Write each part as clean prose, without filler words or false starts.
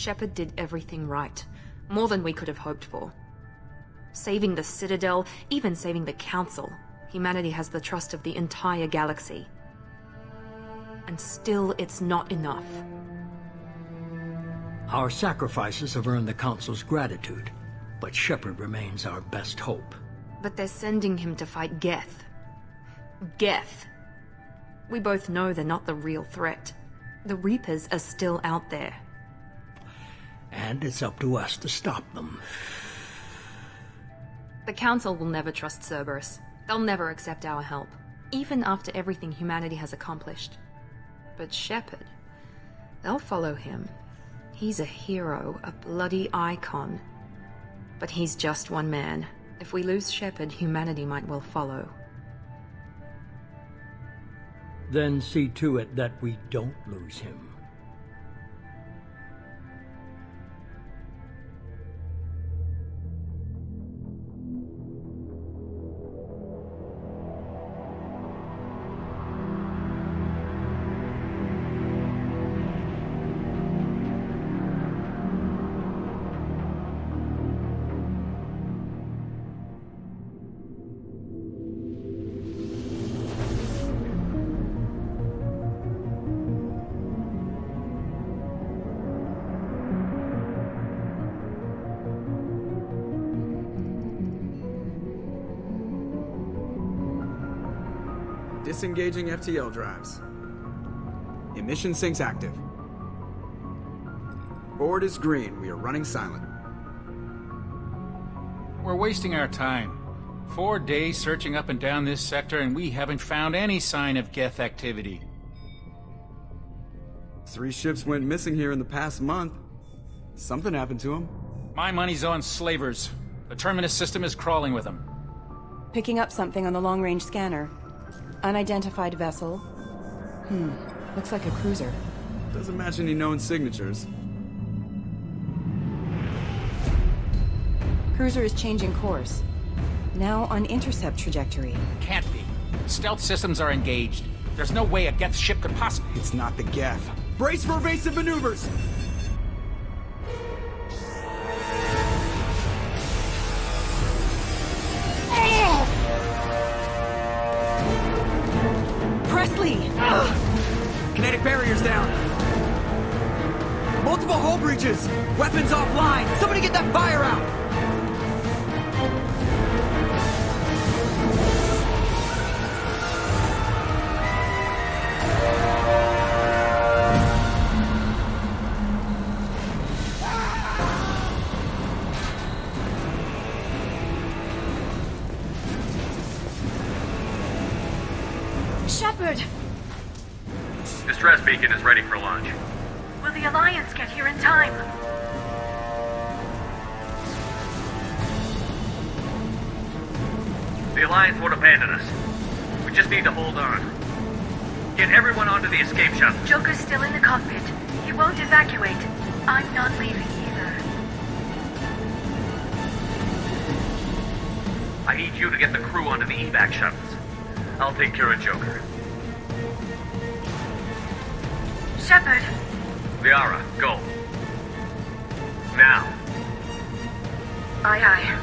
Shepard did everything right. More than we could have hoped for. Saving the Citadel, even saving the Council. Humanity has the trust of the entire galaxy. And still, it's not enough. Our sacrifices have earned the Council's gratitude, but Shepard remains our best hope. But they're sending him to fight Geth. Geth. We both know they're not the real threat. The Reapers are still out there. And it's up to us to stop them. The Council will never trust Cerberus. They'll never accept our help, even after everything humanity has accomplished. But Shepard, they'll follow him. He's a hero, a bloody icon. But he's just one man. If we lose Shepard, humanity might well follow. Then see to it that we don't lose him. Disengaging FTL drives. Emission sinks active. Board is green. We are running silent. We're wasting our time. 4 days searching up and down this sector, and we haven't found any sign of Geth activity. 3 ships went missing here in the past month. Something happened to them. My money's on slavers. The Terminus system is crawling with them. Picking up something on the long-range scanner. Unidentified vessel. Looks like a cruiser. Doesn't match any known signatures. Cruiser is changing course. Now on intercept trajectory. Can't be. Stealth systems are engaged. There's no way a Geth ship could possibly... It's not the Geth. Brace for evasive maneuvers! Presley! Kinetic barriers down. Multiple hull breaches. Weapons offline. Somebody get that fire out. Shepard! Distress beacon is ready for launch. Will the Alliance get here in time? The Alliance won't abandon us. We just need to hold on. Get everyone onto the escape shuttle. Joker's still in the cockpit. He won't evacuate. I'm not leaving either. I need you to get the crew onto the evac shuttles. I'll take care of Joker. Shepard! Liara, go. Now. Aye, aye.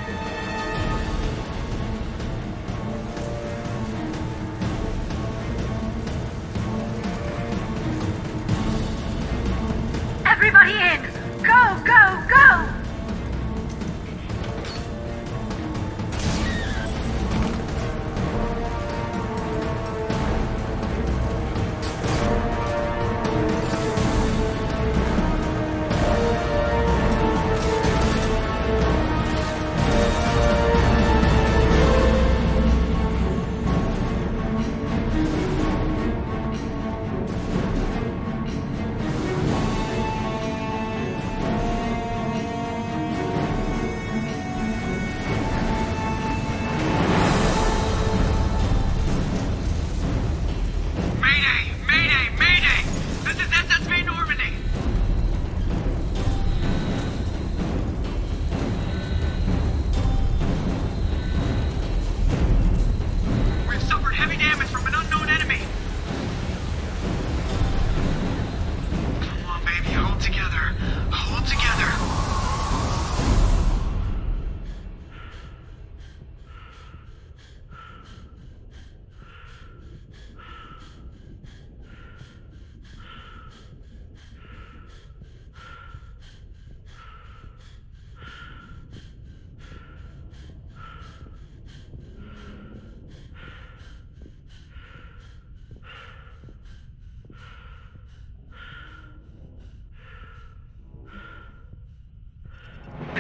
Everybody in! Go, go, go!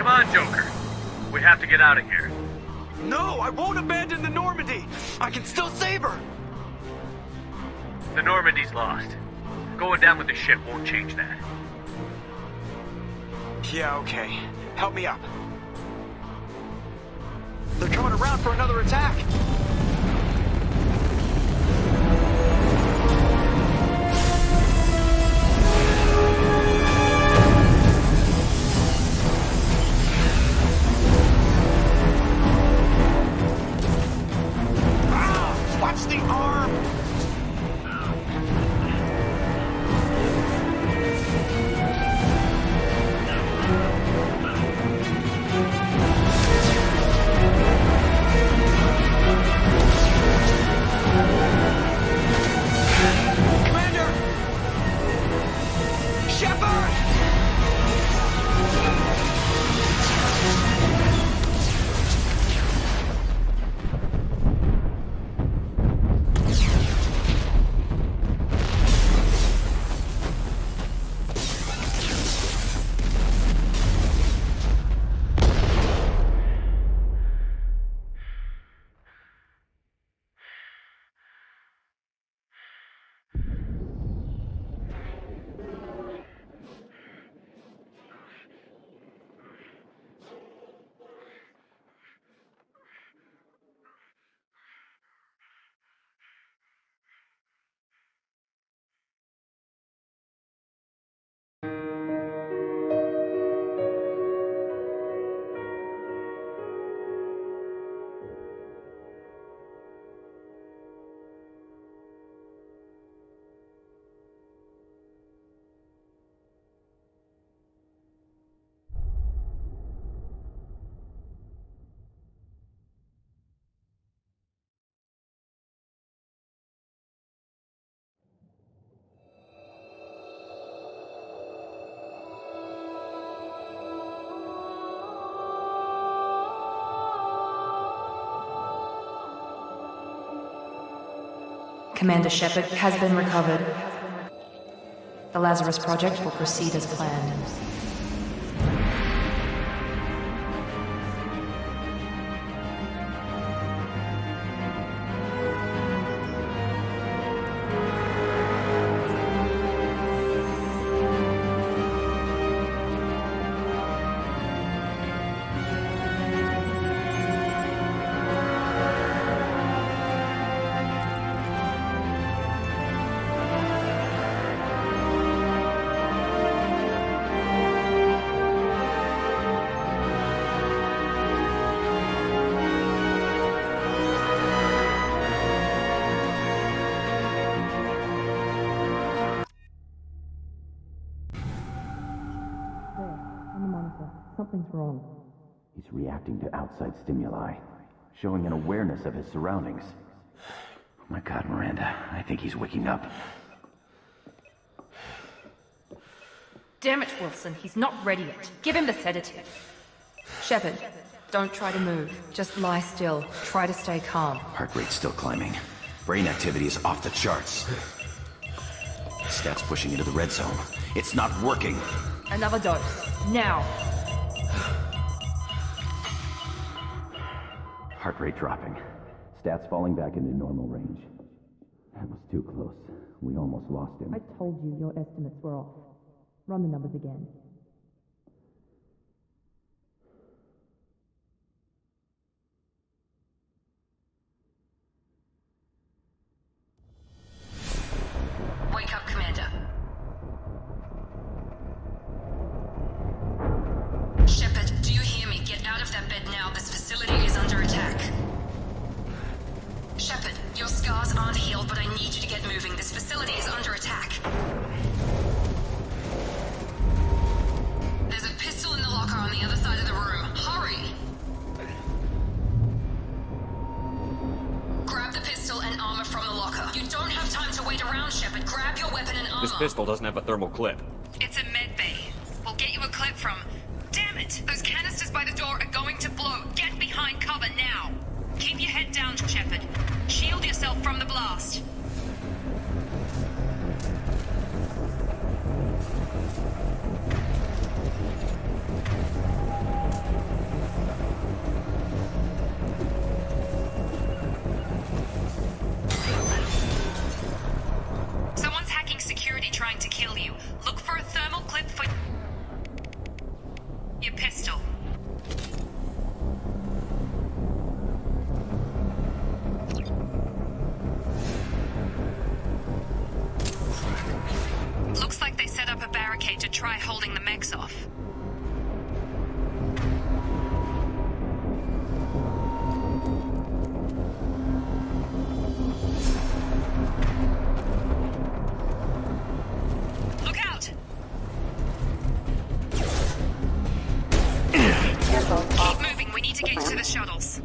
on, Joker. We have to get out of here. No, I won't abandon the Normandy! I can still save her! The Normandy's lost. Going down with the ship won't change that. Yeah, okay. Help me up. They're coming around for another attack! Watch the arm! Commander! Shepard! Commander Shepard has been recovered. The Lazarus project will proceed as planned. Something's wrong. He's reacting to outside stimuli, showing an awareness of his surroundings. Oh my God, Miranda, I think he's waking up. Damn it, Wilson, he's not ready yet. Give him the sedative. Shepard, don't try to move. Just lie still. Try to stay calm. Heart rate's still climbing. Brain activity is off the charts. Stats pushing into the red zone. It's not working. Another dose. Now. Heart rate dropping. Stats falling back into normal range. That was too close. We almost lost him. I told you your estimates were off. Run the numbers again. Wake up, Commander. Shepard, do you hear me? Get out of that bed now. This facility is under attack. Shepard, your scars aren't healed, but I need you to get moving. This facility is under attack. There's a pistol in the locker on the other side of the room. Hurry! Grab the pistol and armor from the locker. You don't have time to wait around, Shepard. Grab your weapon and armor. This pistol doesn't have a thermal clip. It's a med bay. We'll get you a clip from... Damn it! Those canisters by the door are going to blow. Get behind cover now. Keep your head down, Shepard. Shield yourself from the blast. holding the mechs off. Look out! Keep moving, we need to get you to the shuttles.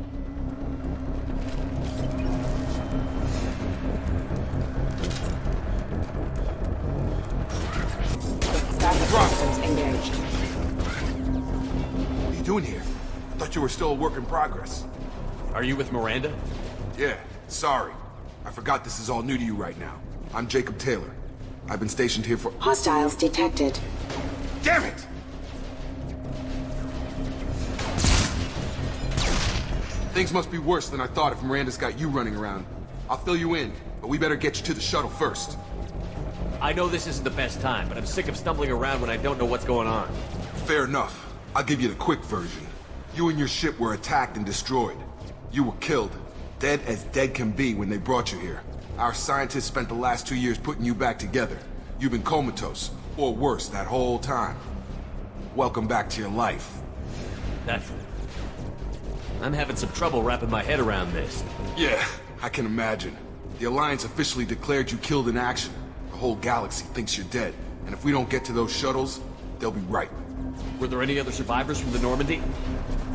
Engaged. What are you doing here? I thought you were still a work in progress. Are you with Miranda? Yeah, sorry. I forgot this is all new to you right now. I'm Jacob Taylor. I've been stationed here for— Hostiles detected. Damn it! Things must be worse than I thought if Miranda's got you running around. I'll fill you in, but we better get you to the shuttle first. I know this isn't the best time, but I'm sick of stumbling around when I don't know what's going on. Fair enough. I'll give you the quick version. You and your ship were attacked and destroyed. You were killed. Dead as dead can be when they brought you here. Our scientists spent the last 2 years putting you back together. You've been comatose, or worse, that whole time. Welcome back to your life. I'm having some trouble wrapping my head around this. Yeah, I can imagine. The Alliance officially declared you killed in action. The whole galaxy thinks you're dead. And if we don't get to those shuttles, they'll be right. Were there any other survivors from the Normandy?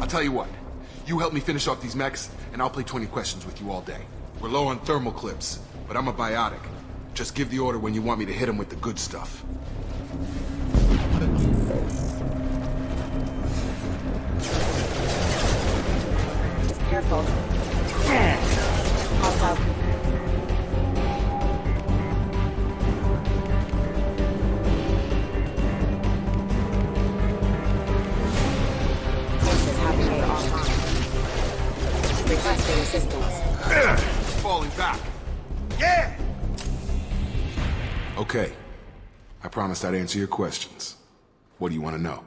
I'll tell you what. You help me finish off these mechs, and I'll play 20 questions with you all day. We're low on thermal clips, but I'm a biotic. Just give the order when you want me to hit them with the good stuff. Careful. Hostile. Forces have made offline. Requesting assistance. Falling back. Yeah! Okay. I promised I'd answer your questions. What do you want to know?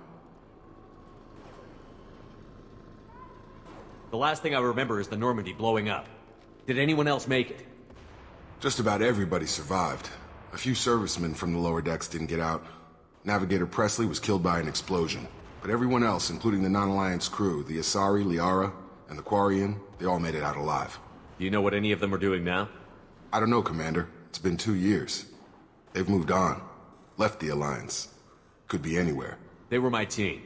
The last thing I remember is the Normandy blowing up. Did anyone else make it? Just about everybody survived. A few servicemen from the lower decks didn't get out. Navigator Presley was killed by an explosion. But everyone else, including the non-Alliance crew, the Asari, Liara, and the Quarian, they all made it out alive. Do you know what any of them are doing now? I don't know, Commander. It's been 2 years. They've moved on. Left the Alliance. Could be anywhere. They were my team.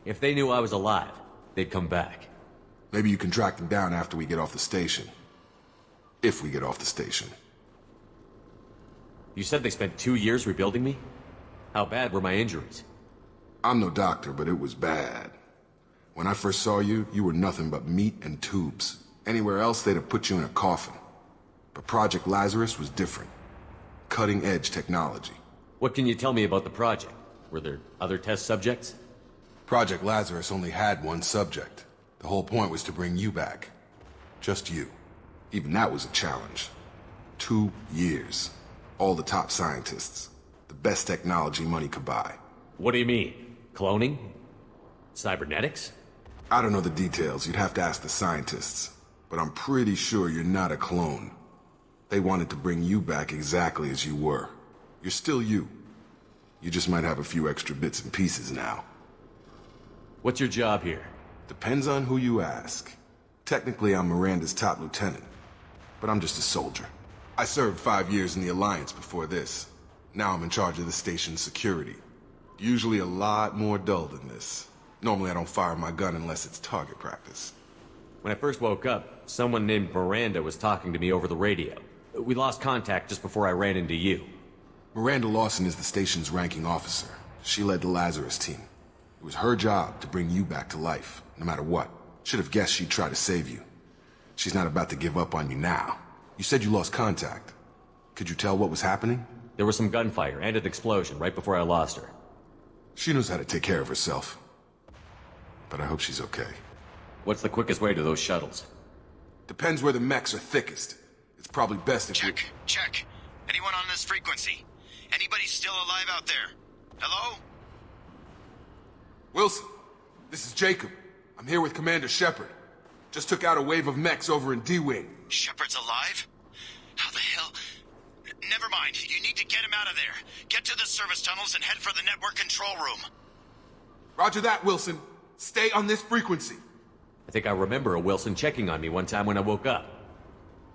If they knew I was alive, they'd come back. Maybe you can track them down after we get off the station. If we get off the station. You said they spent 2 years rebuilding me? How bad were my injuries? I'm no doctor, but it was bad. When I first saw you, you were nothing but meat and tubes. Anywhere else, they'd have put you in a coffin. But Project Lazarus was different. Cutting-edge technology. What can you tell me about the project? Were there other test subjects? Project Lazarus only had one subject. The whole point was to bring you back. Just you. Even that was a challenge. 2 years. All the top scientists. The best technology money could buy. What do you mean? Cloning? Cybernetics? I don't know the details. You'd have to ask the scientists. But I'm pretty sure you're not a clone. They wanted to bring you back exactly as you were. You're still you. You just might have a few extra bits and pieces now. What's your job here? Depends on who you ask. Technically, I'm Miranda's top lieutenant. But I'm just a soldier. I served 5 years in the Alliance before this. Now I'm in charge of the station's security. Usually a lot more dull than this. Normally I don't fire my gun unless it's target practice. When I first woke up, someone named Miranda was talking to me over the radio. We lost contact just before I ran into you. Miranda Lawson is the station's ranking officer. She led the Lazarus team. It was her job to bring you back to life, no matter what. Should have guessed she'd try to save you. She's not about to give up on you now. You said you lost contact. Could you tell what was happening? There was some gunfire and an explosion right before I lost her. She knows how to take care of herself. But I hope she's okay. What's the quickest way to those shuttles? Depends where the mechs are thickest. It's probably best if Check. Anyone on this frequency? Anybody still alive out there? Hello? Wilson, this is Jacob. I'm here with Commander Shepard. Just took out a wave of mechs over in D-Wing. Shepard's alive? How the hell? Never mind. You need to get him out of there. Get to the service tunnels and head for the network control room. Roger that, Wilson. Stay on this frequency. I think I remember a Wilson checking on me one time when I woke up.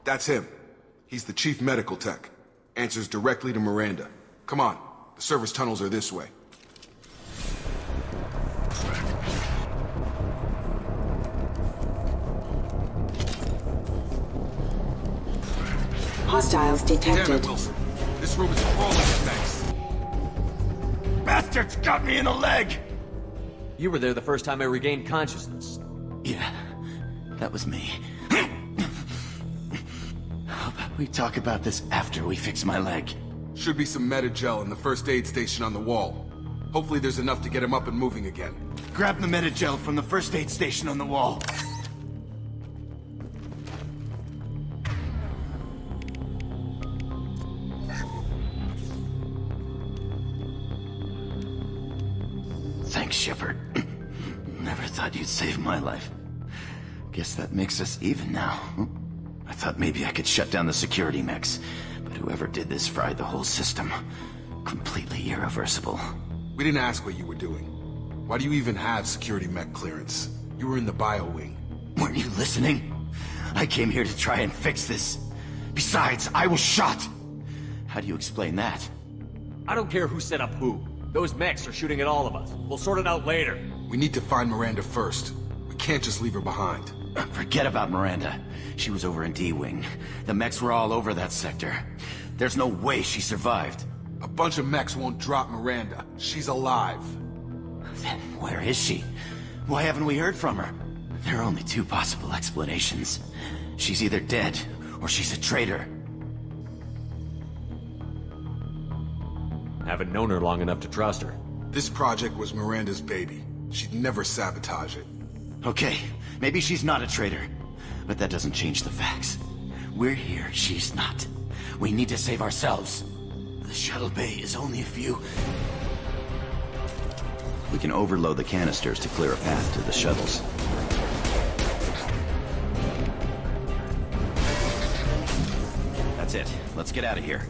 That's him. He's the chief medical tech. Answers directly to Miranda. Come on. The service tunnels are this way. Hostiles detected. Damn it, Wilson. This room is crawling with mechs. Bastards got me in the leg! You were there the first time I regained consciousness. Yeah, that was me. How about we talk about this after we fix my leg? Should be some Metagel in the first aid station on the wall. Hopefully there's enough to get him up and moving again. Grab the Metagel from the first aid station on the wall. Thanks, Shepard. Never thought you'd save my life. Guess that makes us even now. I thought maybe I could shut down the security mechs, but whoever did this fried the whole system. Completely irreversible. We didn't ask what you were doing. Why do you even have security mech clearance? You were in the bio wing. Weren't you listening? I came here to try and fix this. Besides, I was shot. How do you explain that? I don't care who set up who. Those mechs are shooting at all of us. We'll sort it out later. We need to find Miranda first. We can't just leave her behind. Forget about Miranda. She was over in D-Wing. The mechs were all over that sector. There's no way she survived. A bunch of mechs won't drop Miranda. She's alive. Then where is she? Why haven't we heard from her? There are only two possible explanations. She's either dead, or she's a traitor. Haven't known her long enough to trust her. This project was Miranda's baby. She'd never sabotage it. Okay, maybe she's not a traitor. But that doesn't change the facts. We're here, she's not. We need to save ourselves. The shuttle bay is only a few... We can overload the canisters to clear a path to the shuttles. That's it. Let's get out of here.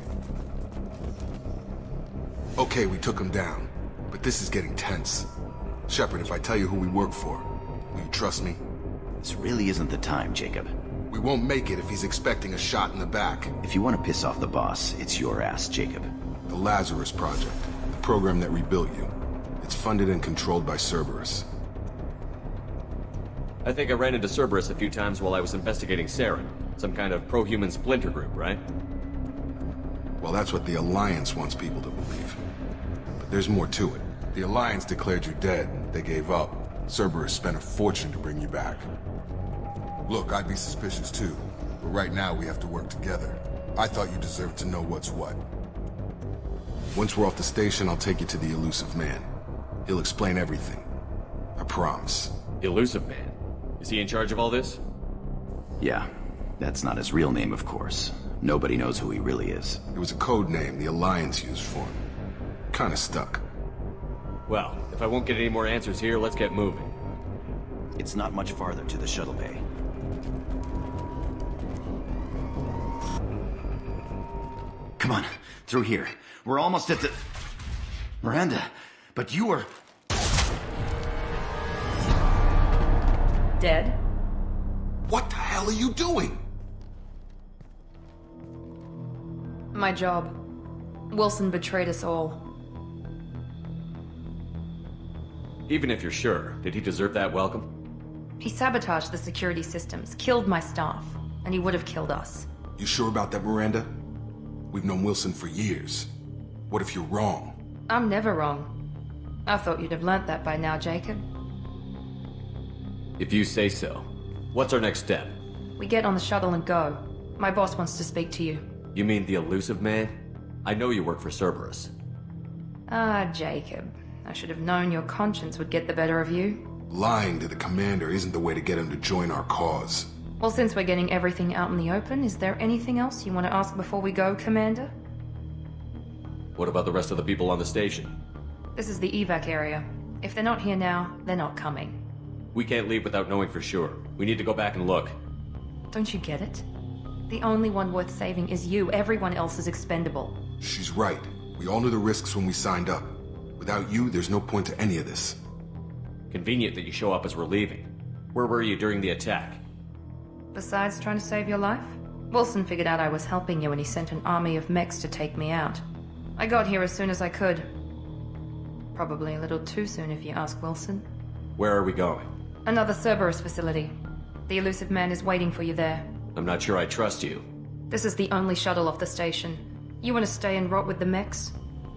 Okay, we took him down. But this is getting tense. Shepard, if I tell you who we work for, will you trust me? This really isn't the time, Jacob. We won't make it if he's expecting a shot in the back. If you want to piss off the boss, it's your ass, Jacob. The Lazarus Project. The program that rebuilt you. It's funded and controlled by Cerberus. I think I ran into Cerberus a few times while I was investigating Saren. Some kind of pro-human splinter group, right? Well, that's what the Alliance wants people to believe. But there's more to it. The Alliance declared you dead. They gave up. Cerberus spent a fortune to bring you back. Look, I'd be suspicious too. But right now we have to work together. I thought you deserved to know what's what. Once we're off the station, I'll take you to the Elusive Man. He'll explain everything. I promise. Elusive Man? Is he in charge of all this? Yeah. That's not his real name, of course. Nobody knows who he really is. It was a code name the Alliance used for him. Kinda stuck. Well, if I won't get any more answers here, let's get moving. It's not much farther to the shuttle bay. Come on, through here. We're almost at the... Miranda, but you were... Dead? What the hell are you doing? My job. Wilson betrayed us all. Even if you're sure, did he deserve that welcome? He sabotaged the security systems, killed my staff, and he would have killed us. You sure about that, Miranda? We've known Wilson for years. What if you're wrong? I'm never wrong. I thought you'd have learnt that by now, Jacob. If you say so. What's our next step? We get on the shuttle and go. My boss wants to speak to you. You mean the Elusive Man? I know you work for Cerberus. Ah, Jacob. I should have known your conscience would get the better of you. Lying to the commander isn't the way to get him to join our cause. Well, since we're getting everything out in the open, is there anything else you want to ask before we go, Commander? What about the rest of the people on the station? This is the evac area. If they're not here now, they're not coming. We can't leave without knowing for sure. We need to go back and look. Don't you get it? The only one worth saving is you. Everyone else is expendable. She's right. We all knew the risks when we signed up. Without you, there's no point to any of this. Convenient that you show up as we're leaving. Where were you during the attack? Besides trying to save your life, Wilson figured out I was helping you and he sent an army of mechs to take me out. I got here as soon as I could. Probably a little too soon if you ask Wilson. Where are we going? Another Cerberus facility. The elusive man is waiting for you there. I'm not sure I trust you. This is the only shuttle off the station. You want to stay and rot with the mechs?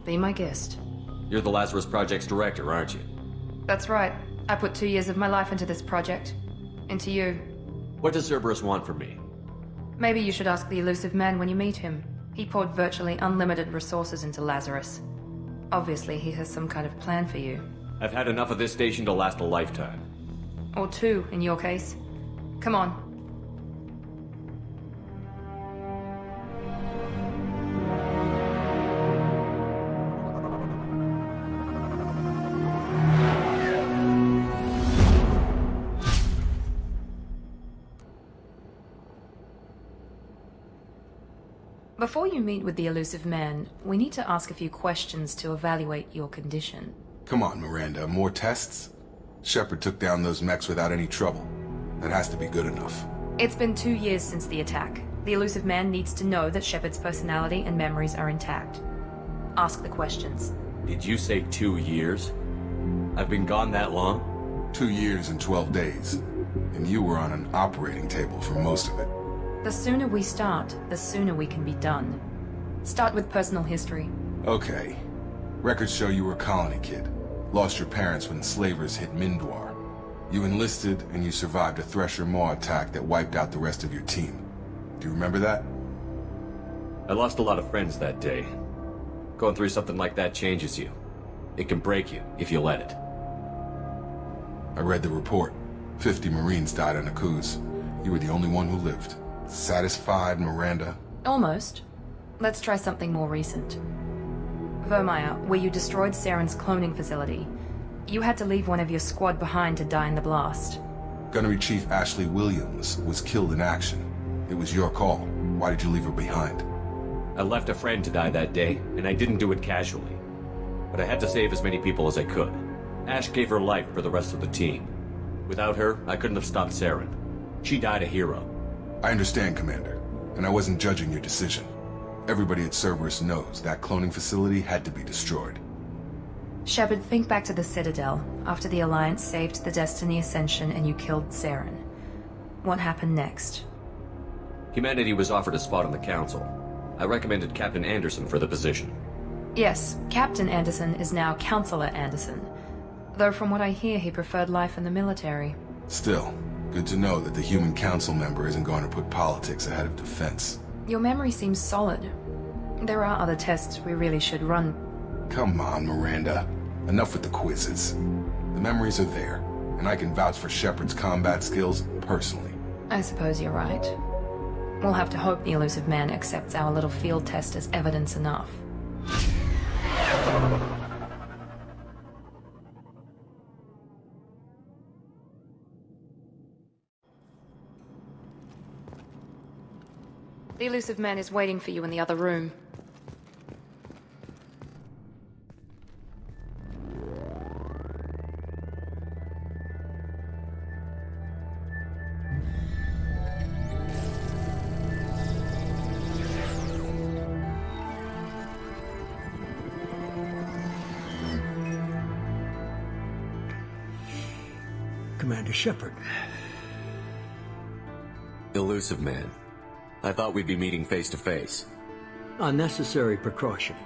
Be my guest. You're the Lazarus Project's director, aren't you? That's right. I put 2 years of my life into this project. Into you. What does Cerberus want from me? Maybe you should ask the elusive man when you meet him. He poured virtually unlimited resources into Lazarus. Obviously, he has some kind of plan for you. I've had enough of this station to last a lifetime. Or 2, in your case. Come on. Before you meet with the elusive man, we need to ask a few questions to evaluate your condition. Come on, Miranda, more tests? Shepard took down those mechs without any trouble. That has to be good enough. It's been 2 years since the attack. The elusive man needs to know that Shepard's personality and memories are intact. Ask the questions. Did you say 2 years? I've been gone that long? 2 years and 12 days. And you were on an operating table for most of it. The sooner we start, the sooner we can be done. Start with personal history. Okay. Records show you were a colony kid. Lost your parents when slavers hit Mindwar. You enlisted and you survived a Thresher Maw attack that wiped out the rest of your team. Do you remember that? I lost a lot of friends that day. Going through something like that changes you. It can break you if you let it. I read the report. 50 Marines died on Akuz. You were the only one who lived. Satisfied, Miranda? Almost. Let's try something more recent. Vermeer, where you destroyed Saren's cloning facility. You had to leave one of your squad behind to die in the blast. Gunnery Chief Ashley Williams was killed in action. It was your call. Why did you leave her behind? I left a friend to die that day, and I didn't do it casually. But I had to save as many people as I could. Ash gave her life for the rest of the team. Without her, I couldn't have stopped Saren. She died a hero. I understand, Commander, and I wasn't judging your decision. Everybody at Cerberus knows that cloning facility had to be destroyed. Shepard, think back to the Citadel, after the Alliance saved the Destiny Ascension and you killed Saren. What happened next? Humanity was offered a spot on the Council. I recommended Captain Anderson for the position. Yes, Captain Anderson is now Counselor Anderson. Though from what I hear, he preferred life in the military. Still, good to know that the human council member isn't going to put politics ahead of defense. Your memory seems solid. There are other tests we really should run. Come on, Miranda. Enough with the quizzes. The memories are there, and I can vouch for Shepard's combat skills personally. I suppose you're right. We'll have to hope the elusive man accepts our little field test as evidence enough. The elusive man is waiting for you in the other room. Commander Shepard. Elusive man. I thought we'd be meeting face to face. A necessary precaution.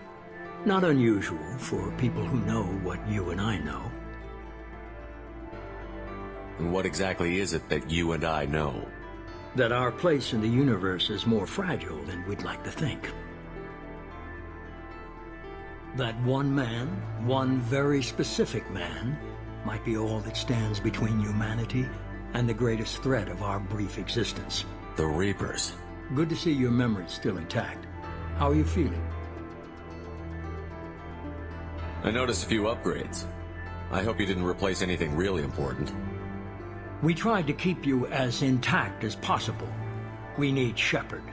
Not unusual for people who know what you and I know. And what exactly is it that you and I know? That our place in the universe is more fragile than we'd like to think. That one man, one very specific man, might be all that stands between humanity and the greatest threat of our brief existence. The Reapers. Good to see your memory's still intact. How are you feeling? I noticed a few upgrades. I hope you didn't replace anything really important. We tried to keep you as intact as possible. We need Shepard.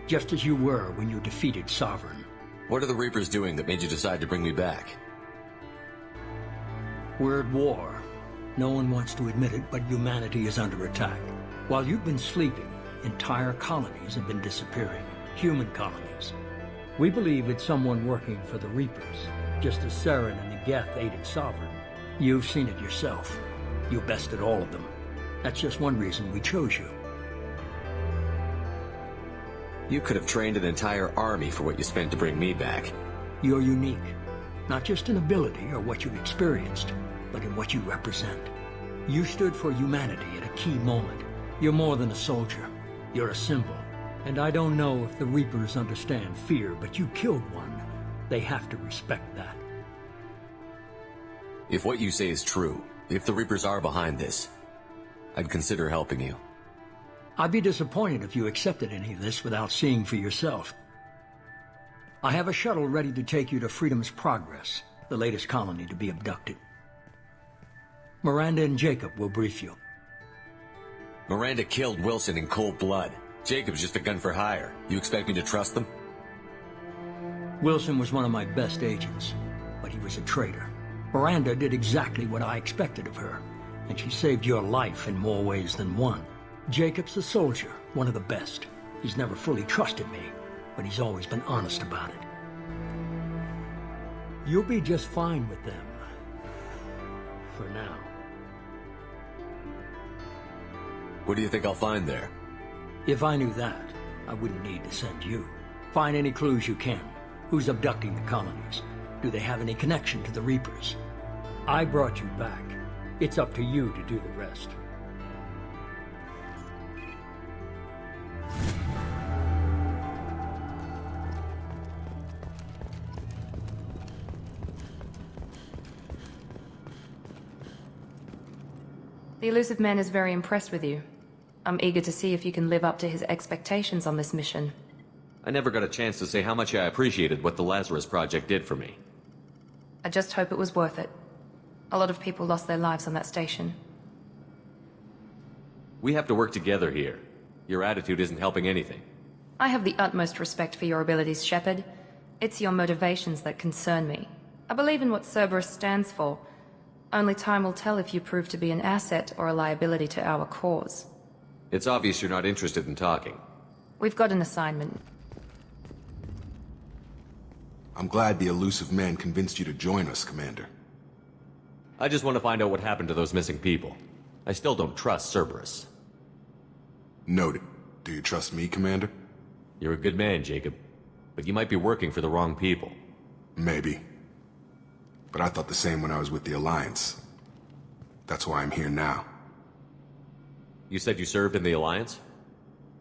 just as you were when you defeated Sovereign. What are the Reapers doing that made you decide to bring me back? We're at war. No one wants to admit it, but humanity is under attack. While you've been sleeping, entire colonies have been disappearing. Human colonies. We believe it's someone working for the Reapers, just as Saren and the Geth aided Sovereign. You've seen it yourself. You bested all of them. That's just one reason we chose you. You could have trained an entire army for what you spent to bring me back. You're unique. Not just in ability or what you've experienced, but in what you represent. You stood for humanity at a key moment. You're more than a soldier. You're a symbol. And I don't know if the Reapers understand fear, but you killed one. They have to respect that. If what you say is true, if the Reapers are behind this, I'd consider helping you. I'd be disappointed if you accepted any of this without seeing for yourself. I have a shuttle ready to take you to Freedom's Progress, the latest colony to be abducted. Miranda and Jacob will brief you. Miranda killed Wilson in cold blood. Jacob's just a gun for hire. You expect me to trust them? Wilson was one of my best agents, but he was a traitor. Miranda did exactly what I expected of her, and she saved your life in more ways than one. Jacob's a soldier, one of the best. He's never fully trusted me, but he's always been honest about it. You'll be just fine with them. For now. What do you think I'll find there? If I knew that, I wouldn't need to send you. Find any clues you can. Who's abducting the colonies? Do they have any connection to the Reapers? I brought you back. It's up to you to do the rest. The elusive man is very impressed with you. I'm eager to see if you can live up to his expectations on this mission. I never got a chance to say how much I appreciated what the Lazarus Project did for me. I just hope it was worth it. A lot of people lost their lives on that station. We have to work together here. Your attitude isn't helping anything. I have the utmost respect for your abilities, Shepard. It's your motivations that concern me. I believe in what Cerberus stands for. Only time will tell if you prove to be an asset or a liability to our cause. It's obvious you're not interested in talking. We've got an assignment. I'm glad the elusive man convinced you to join us, Commander. I just want to find out what happened to those missing people. I still don't trust Cerberus. Noted. Do you trust me, Commander? You're a good man, Jacob. But you might be working for the wrong people. Maybe. But I thought the same when I was with the Alliance. That's why I'm here now. You said you served in the Alliance?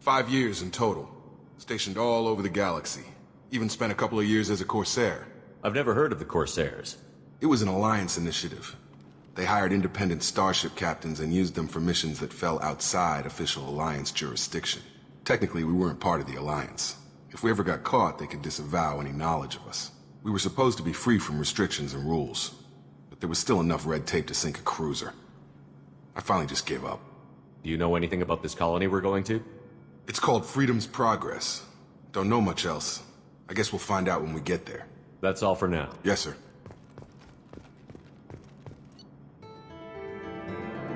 5 years in total. Stationed all over the galaxy. Even spent a couple of years as a Corsair. I've never heard of the Corsairs. It was an Alliance initiative. They hired independent starship captains and used them for missions that fell outside official Alliance jurisdiction. Technically, we weren't part of the Alliance. If we ever got caught, they could disavow any knowledge of us. We were supposed to be free from restrictions and rules, but there was still enough red tape to sink a cruiser. I finally just gave up. Do you know anything about this colony we're going to? It's called Freedom's Progress. Don't know much else. I guess we'll find out when we get there. That's all for now. Yes, sir.